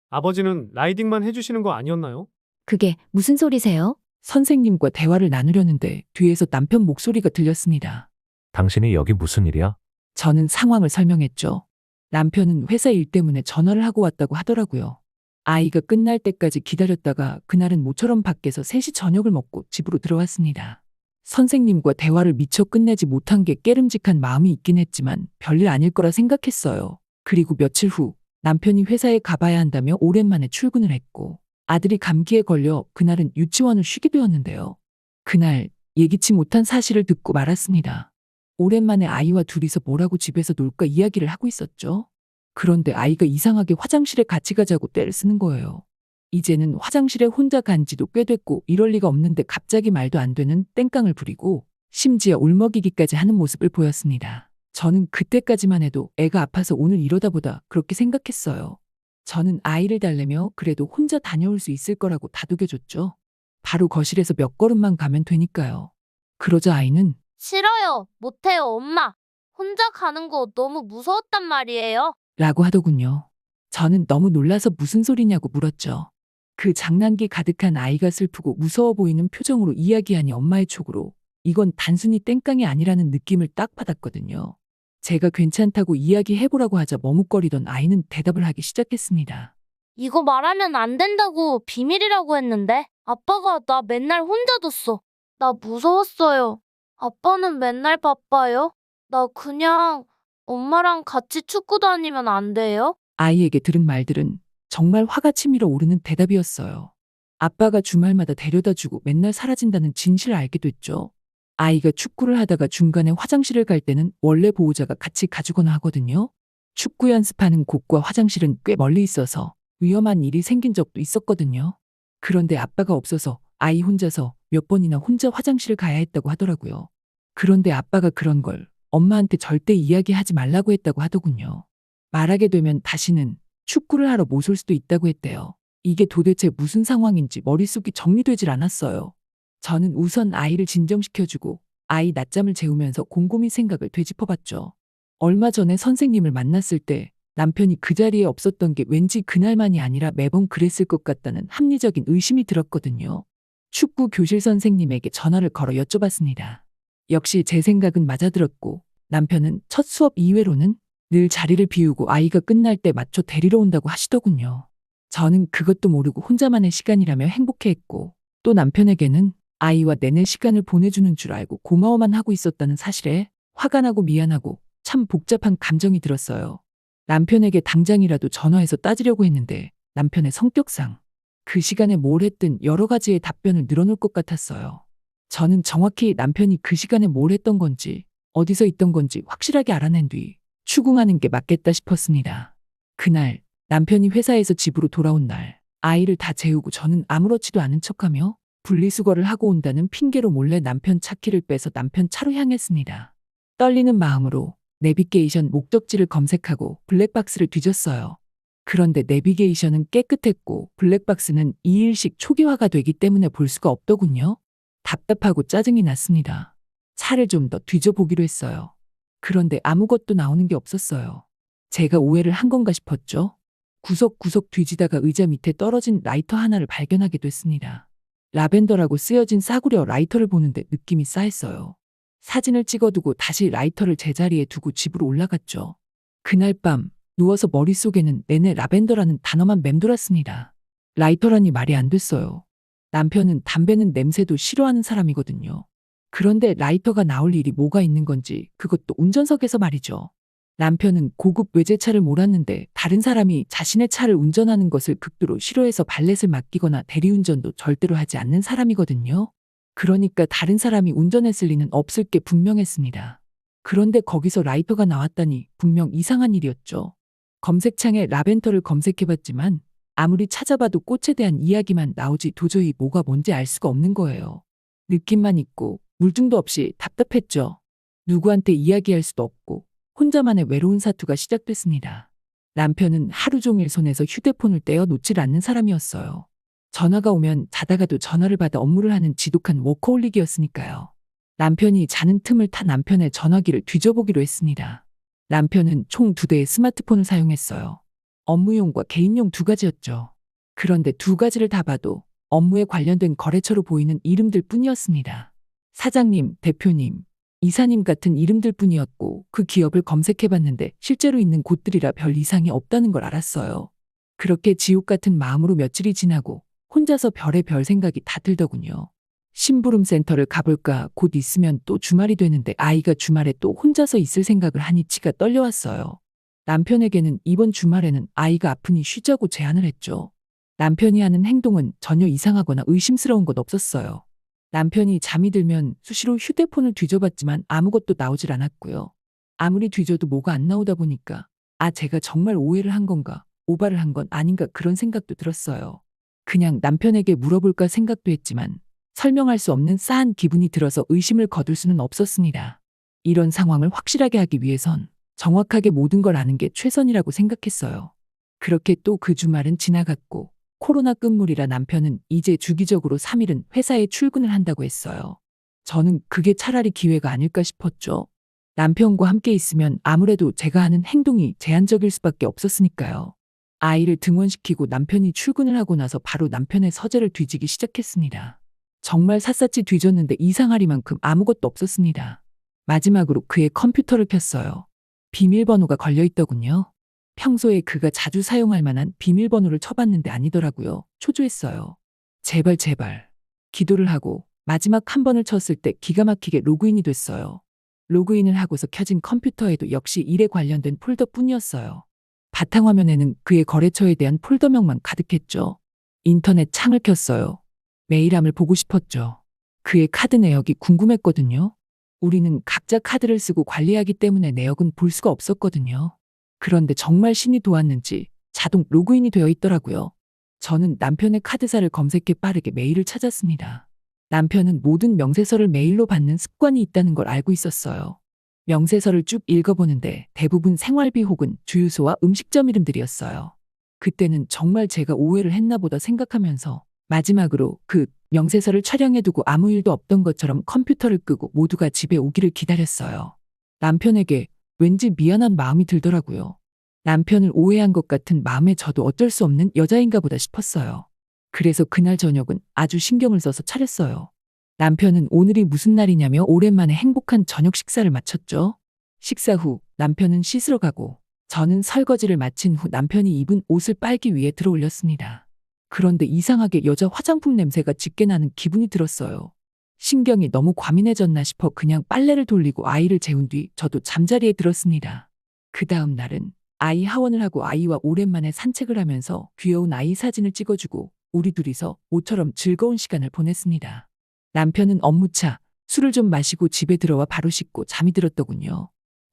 아버지는 라이딩만 해주시는 거 아니었나요? 그게 무슨 소리세요? 선생님과 대화를 나누려는데 뒤에서 남편 목소리가 들렸습니다. 당신이 여기 무슨 일이야? 저는 상황을 설명했죠. 남편은 회사 일 때문에 전화를 하고 왔다고 하더라고요. 아이가 끝날 때까지 기다렸다가 그날은 모처럼 밖에서 3시 저녁을 먹고 집으로 들어왔습니다. 선생님과 대화를 미처 끝내지 못한 게 깨름직한 마음이 있긴 했지만 별일 아닐 거라 생각했어요. 그리고 며칠 후 남편이 회사에 가봐야 한다며 오랜만에 출근을 했고 아들이 감기에 걸려 그날은 유치원을 쉬게 되었는데요. 그날 예기치 못한 사실을 듣고 말았습니다. 오랜만에 아이와 둘이서 뭐라고 집에서 놀까 이야기를 하고 있었죠. 그런데 아이가 이상하게 화장실에 같이 가자고 떼를 쓰는 거예요. 이제는 화장실에 혼자 간 지도 꽤 됐고 이럴 리가 없는데 갑자기 말도 안 되는 땡깡을 부리고 심지어 울먹이기까지 하는 모습을 보였습니다. 저는 그때까지만 해도 애가 아파서 오늘 이러다 보다 그렇게 생각했어요. 저는 아이를 달래며 그래도 혼자 다녀올 수 있을 거라고 다독여줬죠. 바로 거실에서 몇 걸음만 가면 되니까요. 그러자 아이는 싫어요. 못해요, 엄마. 혼자 가는 거 너무 무서웠단 말이에요. 라고 하더군요. 저는 너무 놀라서 무슨 소리냐고 물었죠. 그 장난기 가득한 아이가 슬프고 무서워 보이는 표정으로 이야기하니 엄마의 촉으로 이건 단순히 땡깡이 아니라는 느낌을 딱 받았거든요. 제가 괜찮다고 이야기해보라고 하자 머뭇거리던 아이는 대답을 하기 시작했습니다. 이거 말하면 안 된다고 비밀이라고 했는데 아빠가 나 맨날 혼자 뒀어. 나 무서웠어요. 아빠는 맨날 바빠요. 나 그냥 엄마랑 같이 축구 다니면 안 돼요? 아이에게 들은 말들은 정말 화가 치밀어 오르는 대답이었어요. 아빠가 주말마다 데려다주고 맨날 사라진다는 진실을 알게 됐죠. 아이가 축구를 하다가 중간에 화장실을 갈 때는 원래 보호자가 같이 가주거나 하거든요. 축구 연습하는 곳과 화장실은 꽤 멀리 있어서 위험한 일이 생긴 적도 있었거든요. 그런데 아빠가 없어서 아이 혼자서 몇 번이나 혼자 화장실을 가야 했다고 하더라고요. 그런데 아빠가 그런 걸 엄마한테 절대 이야기하지 말라고 했다고 하더군요. 말하게 되면 다시는 축구를 하러 못 올 수도 있다고 했대요. 이게 도대체 무슨 상황인지 머릿속이 정리되질 않았어요. 저는 우선 아이를 진정시켜주고 아이 낮잠을 재우면서 곰곰이 생각을 되짚어봤죠. 얼마 전에 선생님을 만났을 때 남편이 그 자리에 없었던 게 왠지 그날만이 아니라 매번 그랬을 것 같다는 합리적인 의심이 들었거든요. 축구 교실 선생님에게 전화를 걸어 여쭤봤습니다. 역시 제 생각은 맞아들었고 남편은 첫 수업 이외로는 늘 자리를 비우고 아이가 끝날 때 맞춰 데리러 온다고 하시더군요. 저는 그것도 모르고 혼자만의 시간이라며 행복해했고 또 남편에게는 아이와 내내 시간을 보내주는 줄 알고 고마워만 하고 있었다는 사실에 화가 나고 미안하고 참 복잡한 감정이 들었어요. 남편에게 당장이라도 전화해서 따지려고 했는데 남편의 성격상 그 시간에 뭘 했든 여러 가지의 답변을 늘어놓을 것 같았어요. 저는 정확히 남편이 그 시간에 뭘 했던 건지 어디서 있던 건지 확실하게 알아낸 뒤 추궁하는 게 맞겠다 싶었습니다. 그날 남편이 회사에서 집으로 돌아온 날 아이를 다 재우고 저는 아무렇지도 않은 척하며 분리수거를 하고 온다는 핑계로 몰래 남편 차키를 빼서 남편 차로 향했습니다. 떨리는 마음으로 내비게이션 목적지를 검색하고 블랙박스를 뒤졌어요. 그런데 내비게이션은 깨끗했고 블랙박스는 2일씩 초기화가 되기 때문에 볼 수가 없더군요. 답답하고 짜증이 났습니다. 차를 좀 더 뒤져보기로 했어요. 그런데 아무것도 나오는 게 없었어요. 제가 오해를 한 건가 싶었죠. 구석구석 뒤지다가 의자 밑에 떨어진 라이터 하나를 발견하게 됐습니다. 라벤더라고 쓰여진 싸구려 라이터를 보는데 느낌이 싸했어요. 사진을 찍어두고 다시 라이터를 제자리에 두고 집으로 올라갔죠. 그날 밤 누워서 머릿속에는 내내 라벤더라는 단어만 맴돌았습니다. 라이터라니 말이 안 됐어요. 남편은 담배는 냄새도 싫어하는 사람이거든요. 그런데 라이터가 나올 일이 뭐가 있는 건지, 그것도 운전석에서 말이죠. 남편은 고급 외제차를 몰았는데 다른 사람이 자신의 차를 운전하는 것을 극도로 싫어해서 발렛을 맡기거나 대리운전도 절대로 하지 않는 사람이거든요. 그러니까 다른 사람이 운전했을 리는 없을 게 분명했습니다. 그런데 거기서 라이터가 나왔다니 분명 이상한 일이었죠. 검색창에 라벤더를 검색해봤지만 아무리 찾아봐도 꽃에 대한 이야기만 나오지 도저히 뭐가 뭔지 알 수가 없는 거예요. 느낌만 있고 물증도 없이 답답했죠. 누구한테 이야기할 수도 없고 혼자만의 외로운 사투가 시작됐습니다. 남편은 하루 종일 손에서 휴대폰을 떼어 놓질 않는 사람이었어요. 전화가 오면 자다가도 전화를 받아 업무를 하는 지독한 워커홀릭이었으니까요. 남편이 자는 틈을 타 남편의 전화기를 뒤져보기로 했습니다. 남편은 총 2대의 스마트폰을 사용했어요. 업무용과 개인용 2가지였죠. 그런데 2가지를 다 봐도 업무에 관련된 거래처로 보이는 이름들 뿐이었습니다. 사장님, 대표님, 이사님 같은 이름들 뿐이었고 그 기업을 검색해봤는데 실제로 있는 곳들이라 별 이상이 없다는 걸 알았어요. 그렇게 지옥 같은 마음으로 며칠이 지나고 혼자서 별의 별 생각이 다 들더군요. 심부름 센터를 가볼까, 곧 있으면 또 주말이 되는데 아이가 주말에 또 혼자서 있을 생각을 하니 치가 떨려왔어요. 남편에게는 이번 주말에는 아이가 아프니 쉬자고 제안을 했죠. 남편이 하는 행동은 전혀 이상하거나 의심스러운 것 없었어요. 남편이 잠이 들면 수시로 휴대폰을 뒤져봤지만 아무것도 나오질 않았고요. 아무리 뒤져도 뭐가 안 나오다 보니까 제가 정말 오해를 한 건가, 오바를 한 건 아닌가 그런 생각도 들었어요. 그냥 남편에게 물어볼까 생각도 했지만 설명할 수 없는 싸한 기분이 들어서 의심을 거둘 수는 없었습니다. 이런 상황을 확실하게 하기 위해선 정확하게 모든 걸 아는 게 최선이라고 생각했어요. 그렇게 또 그 주말은 지나갔고 코로나 끝물이라 남편은 이제 주기적으로 3일은 회사에 출근을 한다고 했어요. 저는 그게 차라리 기회가 아닐까 싶었죠. 남편과 함께 있으면 아무래도 제가 하는 행동이 제한적일 수밖에 없었으니까요. 아이를 등원시키고 남편이 출근을 하고 나서 바로 남편의 서재를 뒤지기 시작했습니다. 정말 샅샅이 뒤졌는데 이상하리만큼 아무것도 없었습니다. 마지막으로 그의 컴퓨터를 켰어요. 비밀번호가 걸려있더군요. 평소에 그가 자주 사용할 만한 비밀번호를 쳐봤는데 아니더라고요. 초조했어요. 제발. 기도를 하고 마지막 한 번을 쳤을 때 기가 막히게 로그인이 됐어요. 로그인을 하고서 켜진 컴퓨터에도 역시 일에 관련된 폴더뿐이었어요. 바탕화면에는 그의 거래처에 대한 폴더명만 가득했죠. 인터넷 창을 켰어요. 메일함을 보고 싶었죠. 그의 카드 내역이 궁금했거든요. 우리는 각자 카드를 쓰고 관리하기 때문에 내역은 볼 수가 없었거든요. 그런데 정말 신이 도왔는지 자동 로그인이 되어 있더라고요. 저는 남편의 카드사를 검색해 빠르게 메일을 찾았습니다. 남편은 모든 명세서를 메일로 받는 습관이 있다는 걸 알고 있었어요. 명세서를 쭉 읽어보는데 대부분 생활비 혹은 주유소와 음식점 이름들이었어요. 그때는 정말 제가 오해를 했나 보다 생각하면서 마지막으로 그 명세서를 촬영해두고 아무 일도 없던 것처럼 컴퓨터를 끄고 모두가 집에 오기를 기다렸어요. 남편에게 왠지 미안한 마음이 들더라고요. 남편을 오해한 것 같은 마음에 저도 어쩔 수 없는 여자인가 보다 싶었어요. 그래서 그날 저녁은 아주 신경을 써서 차렸어요. 남편은 오늘이 무슨 날이냐며 오랜만에 행복한 저녁 식사를 마쳤죠. 식사 후 남편은 씻으러 가고 저는 설거지를 마친 후 남편이 입은 옷을 빨기 위해 들어올렸습니다. 그런데 이상하게 여자 화장품 냄새가 짙게 나는 기분이 들었어요. 신경이 너무 과민해졌나 싶어 그냥 빨래를 돌리고 아이를 재운 뒤 저도 잠자리에 들었습니다. 그 다음 날은 아이 하원을 하고 아이와 오랜만에 산책을 하면서 귀여운 아이 사진을 찍어주고 우리 둘이서 모처럼 즐거운 시간을 보냈습니다. 남편은 업무차, 술을 좀 마시고 집에 들어와 바로 씻고 잠이 들었더군요.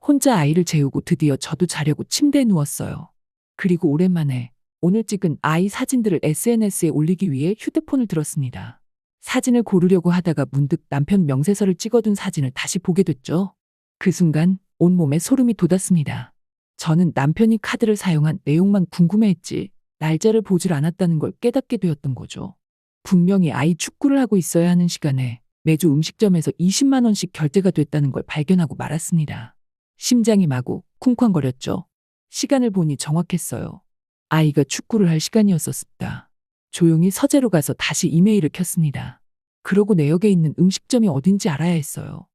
혼자 아이를 재우고 드디어 저도 자려고 침대에 누웠어요. 그리고 오랜만에 오늘 찍은 아이 사진들을 SNS에 올리기 위해 휴대폰을 들었습니다. 사진을 고르려고 하다가 문득 남편 명세서를 찍어둔 사진을 다시 보게 됐죠. 그 순간 온몸에 소름이 돋았습니다. 저는 남편이 카드를 사용한 내용만 궁금해했지 날짜를 보질 않았다는 걸 깨닫게 되었던 거죠. 분명히 아이 축구를 하고 있어야 하는 시간에 매주 음식점에서 20만 원씩 결제가 됐다는 걸 발견하고 말았습니다. 심장이 마구 쿵쾅거렸죠. 시간을 보니 정확했어요. 아이가 축구를 할 시간이었었습니다. 조용히 서재로 가서 다시 이메일을 켰습니다. 그러고 내역에 있는 음식점이 어딘지 알아야 했어요.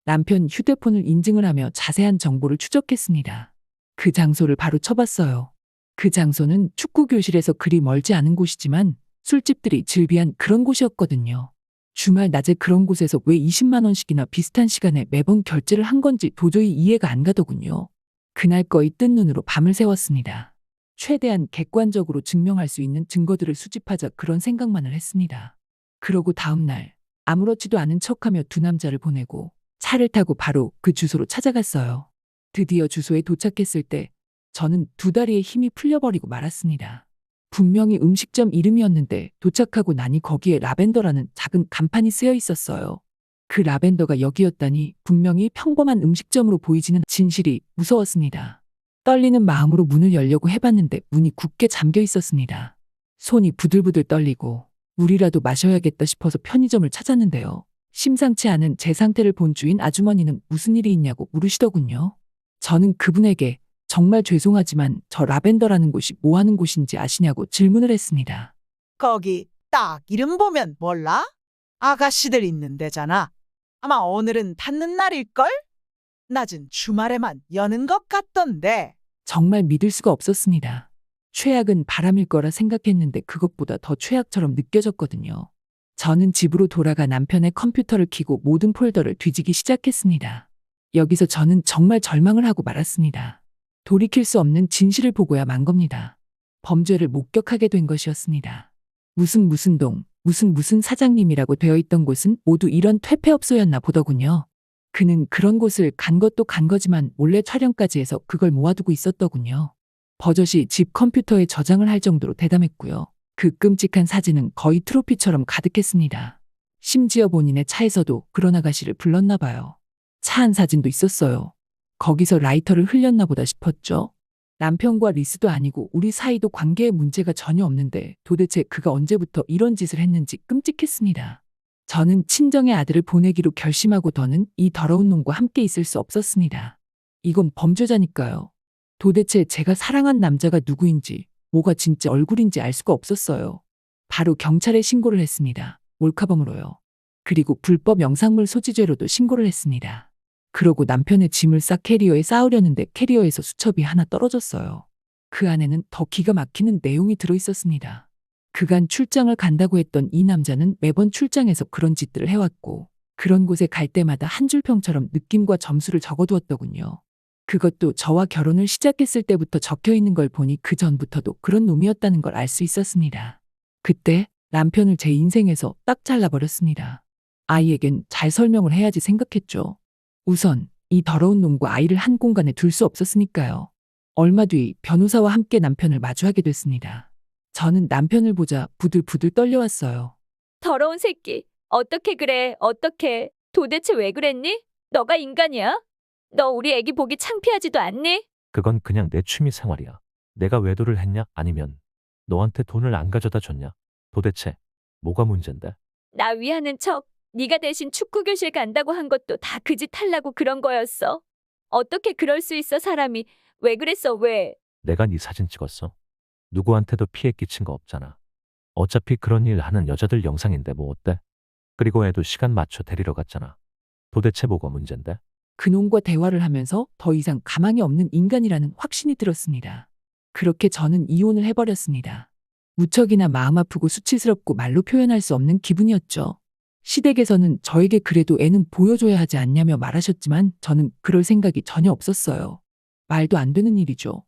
남편 휴대폰을 인증을 하며 자세한 정보를 추적했습니다. 그 장소를 바로 쳐봤어요. 그 장소는 축구 교실에서 그리 멀지 않은 곳이지만 술집들이 즐비한 그런 곳이었거든요. 주말 낮에 그런 곳에서 왜 20만 원씩이나 비슷한 시간에 매번 결제를 한 건지 도저히 이해가 안 가더군요. 그날 거의 뜬 눈으로 밤을 새웠습니다. 최대한 객관적으로 증명할 수 있는 증거들을 수집하자 그런 생각만을 했습니다. 그러고 다음 날 아무렇지도 않은 척하며 두 남자를 보내고 차를 타고 바로 그 주소로 찾아갔어요. 드디어 주소에 도착했을 때 저는 두 다리에 힘이 풀려버리고 말았습니다. 분명히 음식점 이름이었는데 도착하고 나니 거기에 라벤더라는 작은 간판이 쓰여 있었어요. 그 라벤더가 여기였다니 분명히 평범한 음식점으로 보이지는 진실이 무서웠습니다. 떨리는 마음으로 문을 열려고 해봤는데 문이 굳게 잠겨 있었습니다. 손이 부들부들 떨리고 물이라도 마셔야겠다 싶어서 편의점을 찾았는데요. 심상치 않은 제 상태를 본 주인 아주머니는 무슨 일이 있냐고 물으시더군요. 저는 그분에게 정말 죄송하지만 저 라벤더라는 곳이 뭐 하는 곳인지 아시냐고 질문을 했습니다. 거기 딱 이름 보면 몰라? 아가씨들 있는 데잖아. 아마 오늘은 닫는 날일걸? 낮은 주말에만 여는 것 같던데. 정말 믿을 수가 없었습니다. 최악은 바람일 거라 생각했는데 그것보다 더 최악처럼 느껴졌거든요. 저는 집으로 돌아가 남편의 컴퓨터를 켜고 모든 폴더를 뒤지기 시작했습니다. 여기서 저는 정말 절망을 하고 말았습니다. 돌이킬 수 없는 진실을 보고야 만 겁니다. 범죄를 목격하게 된 것이었습니다. 무슨 동, 무슨 사장님이라고 되어 있던 곳은 모두 이런 퇴폐업소였나 보더군요. 그는 그런 곳을 간 것도 간 거지만 몰래 촬영까지 해서 그걸 모아두고 있었더군요. 버젓이 집 컴퓨터에 저장을 할 정도로 대담했고요. 그 끔찍한 사진은 거의 트로피처럼 가득했습니다. 심지어 본인의 차에서도 그런 아가씨를 불렀나 봐요. 차 안 사진도 있었어요. 거기서 라이터를 흘렸나 보다 싶었죠. 남편과 리스도 아니고 우리 사이도 관계에 문제가 전혀 없는데 도대체 그가 언제부터 이런 짓을 했는지 끔찍했습니다. 저는 친정의 아들을 보내기로 결심하고 더는 이 더러운 놈과 함께 있을 수 없었습니다. 이건 범죄자니까요. 도대체 제가 사랑한 남자가 누구인지 뭐가 진짜 얼굴인지 알 수가 없었어요. 바로 경찰에 신고를 했습니다. 몰카범으로요. 그리고 불법 영상물 소지죄로도 신고를 했습니다. 그러고 남편의 짐을 싹 캐리어에 쌓으려는데 캐리어에서 수첩이 하나 떨어졌어요. 그 안에는 더 기가 막히는 내용이 들어있었습니다. 그간 출장을 간다고 했던 이 남자는 매번 출장에서 그런 짓들을 해왔고 그런 곳에 갈 때마다 한 줄 평처럼 느낌과 점수를 적어두었더군요. 그것도 저와 결혼을 시작했을 때부터 적혀있는 걸 보니 그 전부터도 그런 놈이었다는 걸 알 수 있었습니다. 그때 남편을 제 인생에서 딱 잘라버렸습니다. 아이에겐 잘 설명을 해야지 생각했죠. 우선 이 더러운 놈과 아이를 한 공간에 둘 수 없었으니까요. 얼마 뒤 변호사와 함께 남편을 마주하게 됐습니다. 저는 남편을 보자 부들부들 떨려왔어요. 더러운 새끼. 어떻게 그래? 어떻게? 도대체 왜 그랬니? 너가 인간이야? 너 우리 애기 보기 창피하지도 않니? 그건 그냥 내 취미 생활이야. 내가 외도를 했냐? 아니면 너한테 돈을 안 가져다 줬냐? 도대체 뭐가 문젠데? 나 위하는 척. 네가 대신 축구 교실 간다고 한 것도 다 그 짓 하려고 그런 거였어. 어떻게 그럴 수 있어 사람이. 왜 그랬어 왜? 내가 네 사진 찍었어. 누구한테도 피해 끼친 거 없잖아. 어차피 그런 일 하는 여자들 영상인데 뭐 어때? 그리고 애도 시간 맞춰 데리러 갔잖아. 도대체 뭐가 문젠데? 그놈과 대화를 하면서 더 이상 가망이 없는 인간이라는 확신이 들었습니다. 그렇게 저는 이혼을 해버렸습니다. 무척이나 마음 아프고 수치스럽고 말로 표현할 수 없는 기분이었죠. 시댁에서는 저에게 그래도 애는 보여줘야 하지 않냐며 말하셨지만 저는 그럴 생각이 전혀 없었어요. 말도 안 되는 일이죠.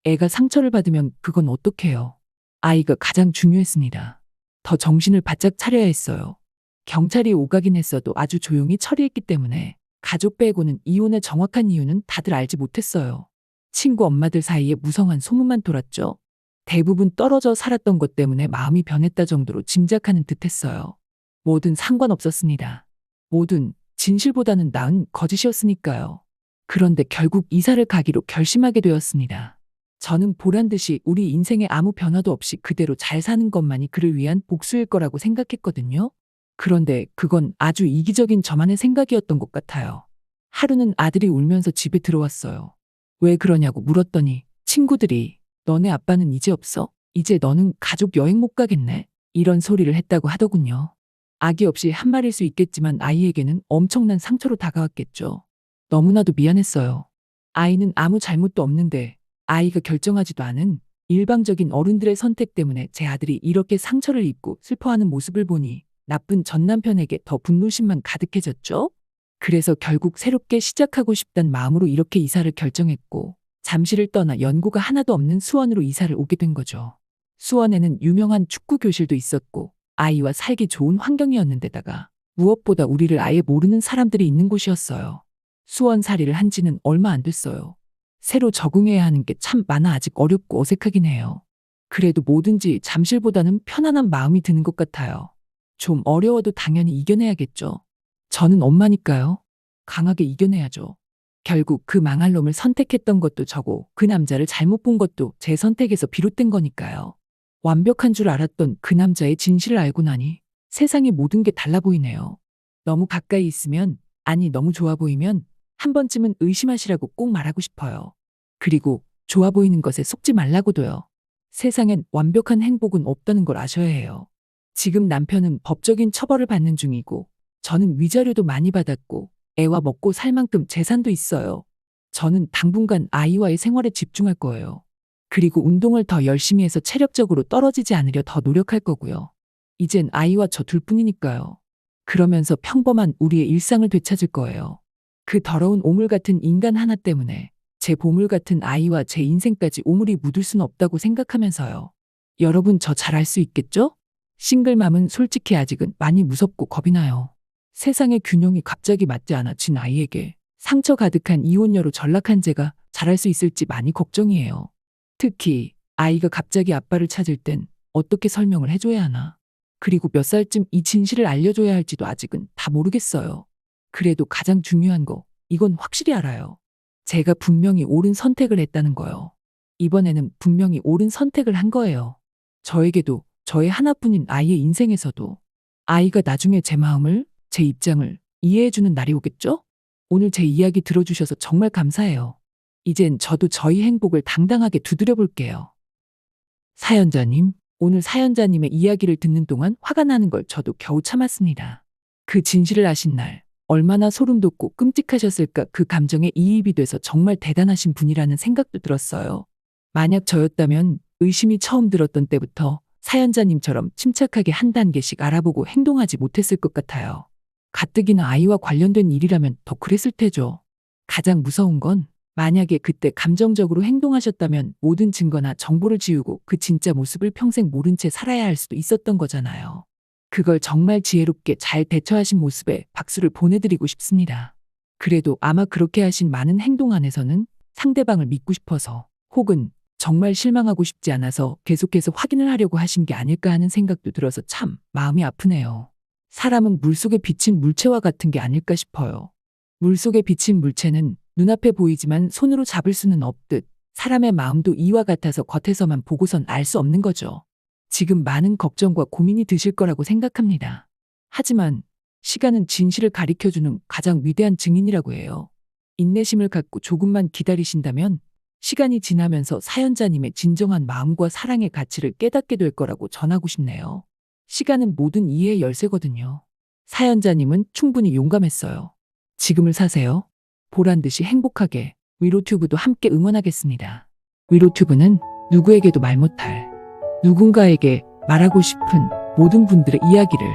애가 상처를 받으면 그건 어떡해요. 아이가 가장 중요했습니다. 더 정신을 바짝 차려야 했어요. 경찰이 오가긴 했어도 아주 조용히 처리했기 때문에 가족 빼고는 이혼의 정확한 이유는 다들 알지 못했어요. 친구 엄마들 사이에 무성한 소문만 돌았죠. 대부분 떨어져 살았던 것 때문에 마음이 변했다 정도로 짐작하는 듯 했어요. 뭐든 상관없었습니다. 뭐든 진실보다는 나은 거짓이었으니까요. 그런데 결국 이사를 가기로 결심하게 되었습니다. 저는 보란듯이 우리 인생에 아무 변화도 없이 그대로 잘 사는 것만이 그를 위한 복수일 거라고 생각했거든요. 그런데 그건 아주 이기적인 저만의 생각이었던 것 같아요. 하루는 아들이 울면서 집에 들어왔어요. 왜 그러냐고 물었더니 친구들이 너네 아빠는 이제 없어? 이제 너는 가족 여행 못 가겠네? 이런 소리를 했다고 하더군요. 아기 없이 한 말일 수 있겠지만 아이에게는 엄청난 상처로 다가왔겠죠. 너무나도 미안했어요. 아이는 아무 잘못도 없는데 아이가 결정하지도 않은 일방적인 어른들의 선택 때문에 제 아들이 이렇게 상처를 입고 슬퍼하는 모습을 보니 나쁜 전남편에게 더 분노심만 가득해졌죠. 그래서 결국 새롭게 시작하고 싶단 마음으로 이렇게 이사를 결정했고 잠시를 떠나 연고가 하나도 없는 수원으로 이사를 오게 된 거죠. 수원에는 유명한 축구 교실도 있었고 아이와 살기 좋은 환경이었는데다가 무엇보다 우리를 아예 모르는 사람들이 있는 곳이었어요. 수원살이를 한 지는 얼마 안 됐어요. 새로 적응해야 하는 게 참 많아 아직 어렵고 어색하긴 해요. 그래도 뭐든지 잠실보다는 편안한 마음이 드는 것 같아요. 좀 어려워도 당연히 이겨내야겠죠. 저는 엄마니까요. 강하게 이겨내야죠. 결국 그 망할 놈을 선택했던 것도 저고 그 남자를 잘못 본 것도 제 선택에서 비롯된 거니까요. 완벽한 줄 알았던 그 남자의 진실을 알고 나니 세상의 모든 게 달라 보이네요. 너무 가까이 있으면, 아니 너무 좋아 보이면 한 번쯤은 의심하시라고 꼭 말하고 싶어요. 그리고 좋아 보이는 것에 속지 말라고도요. 세상엔 완벽한 행복은 없다는 걸 아셔야 해요. 지금 남편은 법적인 처벌을 받는 중이고 저는 위자료도 많이 받았고 애와 먹고 살 만큼 재산도 있어요. 저는 당분간 아이와의 생활에 집중할 거예요. 그리고 운동을 더 열심히 해서 체력적으로 떨어지지 않으려 더 노력할 거고요. 이젠 아이와 저 둘뿐이니까요. 그러면서 평범한 우리의 일상을 되찾을 거예요. 그 더러운 오물 같은 인간 하나 때문에 제 보물 같은 아이와 제 인생까지 오물이 묻을 순 없다고 생각하면서요. 여러분 저 잘 알 수 있겠죠? 싱글맘은 솔직히 아직은 많이 무섭고 겁이 나요. 세상의 균형이 갑자기 맞지 않아 진 아이에게 상처 가득한 이혼녀로 전락한 제가 잘할 수 있을지 많이 걱정이에요. 특히 아이가 갑자기 아빠를 찾을 땐 어떻게 설명을 해줘야 하나. 그리고 몇 살쯤 이 진실을 알려줘야 할지도 아직은 다 모르겠어요. 그래도 가장 중요한 거, 이건 확실히 알아요. 제가 분명히 옳은 선택을 했다는 거요. 이번에는 분명히 옳은 선택을 한 거예요. 저에게도 저의 하나뿐인 아이의 인생에서도 아이가 나중에 제 마음을, 제 입장을 이해해주는 날이 오겠죠? 오늘 제 이야기 들어주셔서 정말 감사해요. 이젠 저도 저희 행복을 당당하게 두드려 볼게요. 사연자님, 오늘 사연자님의 이야기를 듣는 동안 화가 나는 걸 저도 겨우 참았습니다. 그 진실을 아신 날 얼마나 소름 돋고 끔찍하셨을까. 그 감정에 이입이 돼서 정말 대단하신 분이라는 생각도 들었어요. 만약 저였다면 의심이 처음 들었던 때부터 사연자님처럼 침착하게 한 단계씩 알아보고 행동하지 못했을 것 같아요. 가뜩이나 아이와 관련된 일이라면 더 그랬을 테죠. 가장 무서운 건 만약에 그때 감정적으로 행동하셨다면 모든 증거나 정보를 지우고 그 진짜 모습을 평생 모른 채 살아야 할 수도 있었던 거잖아요. 그걸 정말 지혜롭게 잘 대처하신 모습에 박수를 보내드리고 싶습니다. 그래도 아마 그렇게 하신 많은 행동 안에서는 상대방을 믿고 싶어서 혹은 정말 실망하고 싶지 않아서 계속해서 확인을 하려고 하신 게 아닐까 하는 생각도 들어서 참 마음이 아프네요. 사람은 물속에 비친 물체와 같은 게 아닐까 싶어요. 물속에 비친 물체는 눈앞에 보이지만 손으로 잡을 수는 없듯 사람의 마음도 이와 같아서 겉에서만 보고선 알 수 없는 거죠. 지금 많은 걱정과 고민이 드실 거라고 생각합니다. 하지만 시간은 진실을 가리켜주는 가장 위대한 증인이라고 해요. 인내심을 갖고 조금만 기다리신다면 시간이 지나면서 사연자님의 진정한 마음과 사랑의 가치를 깨닫게 될 거라고 전하고 싶네요. 시간은 모든 이해의 열쇠거든요. 사연자님은 충분히 용감했어요. 지금을 사세요. 보란듯이 행복하게. 위로튜브도 함께 응원하겠습니다. 위로튜브는 누구에게도 말 못할, 누군가에게 말하고 싶은 모든 분들의 이야기를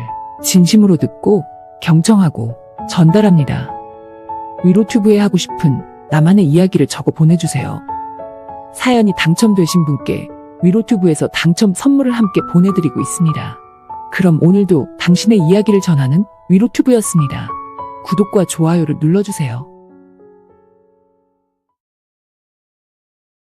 진심으로 듣고 경청하고 전달합니다. 위로튜브에 하고 싶은 나만의 이야기를 적어 보내주세요. 사연이 당첨되신 분께 위로튜브에서 당첨 선물을 함께 보내드리고 있습니다. 그럼 오늘도 당신의 이야기를 전하는 위로튜브였습니다. 구독과 좋아요를 눌러주세요.